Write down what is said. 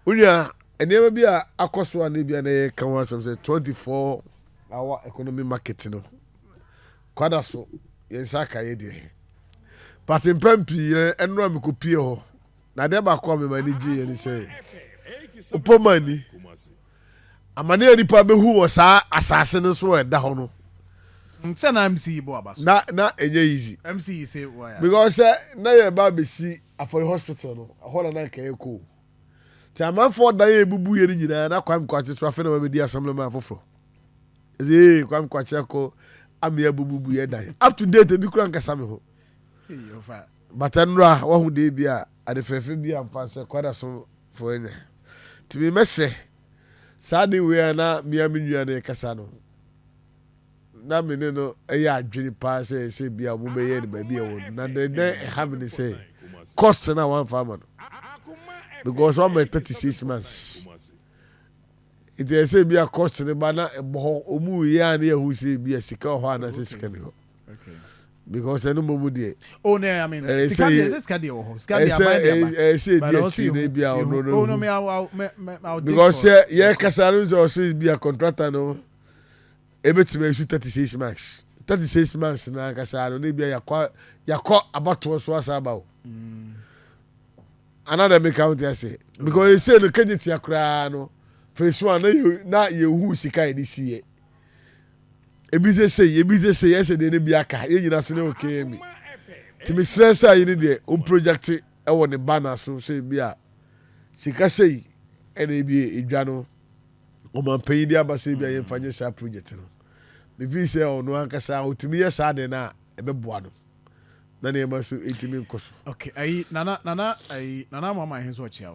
Unya enema bi a akoso an bia na kan wasam say 24-hour economy market no. Kwadaso yensa ka ye de. Patin pampi enro me kopie ho. Na de ba kwa me mani gi ye ni say. Upomani. Amane nipa behu wo saa asase no so e da ho no. Nse na MCE bo abaso. Na enye easy. MCE say why? Because na ye ba be si afori hospital no. Ahola na ka ye ko. Ti amanfo da ye bubu ye ni nyina na Kwame Kwakye so afa na we di assembly man foforo. Eze Kwame Kwakye ko amia bubu ye dan. Up to date bi kura nkasa me ho. Yo fa. Batanra wo hu de bi a adefefe bi amfa se Kwadaso fo enya. Ti me mese Sadi we na mia menua na kasa no. Na me ne no eya adwene pa se bia mo be ye ni ba bia wo. Na de ha me say cost na one farmer. Because one by 36 months. It is say bia cost ne ba na ebo omu ya na who say bia sika ho na se sika ni ho. Okay. Because eno mo die. Oh no, I mean sika dey ho. Sika dey abia. Say die bia no. Oh no, me I'll because yeah kasaro say bia contractor no. Ebetime issue 36 months. 36 months na kasaro ne bia yakọ abato so asaba o. Another make count say because you say no kanyeti akra no face one na yehu sika e this year. Ebi say yes de ne bia ka ye nyina so ne okay mi. Ti me stress a yini de o project e wo ne banner so say bia sika say e na bi edwa no o man pay di abase bia ye mfanye sa project no. Me vi say o no ankasa o timi yes ade na e be boa no. Na ne ma so etimi nkoso. Okay, nana mama hen so chia.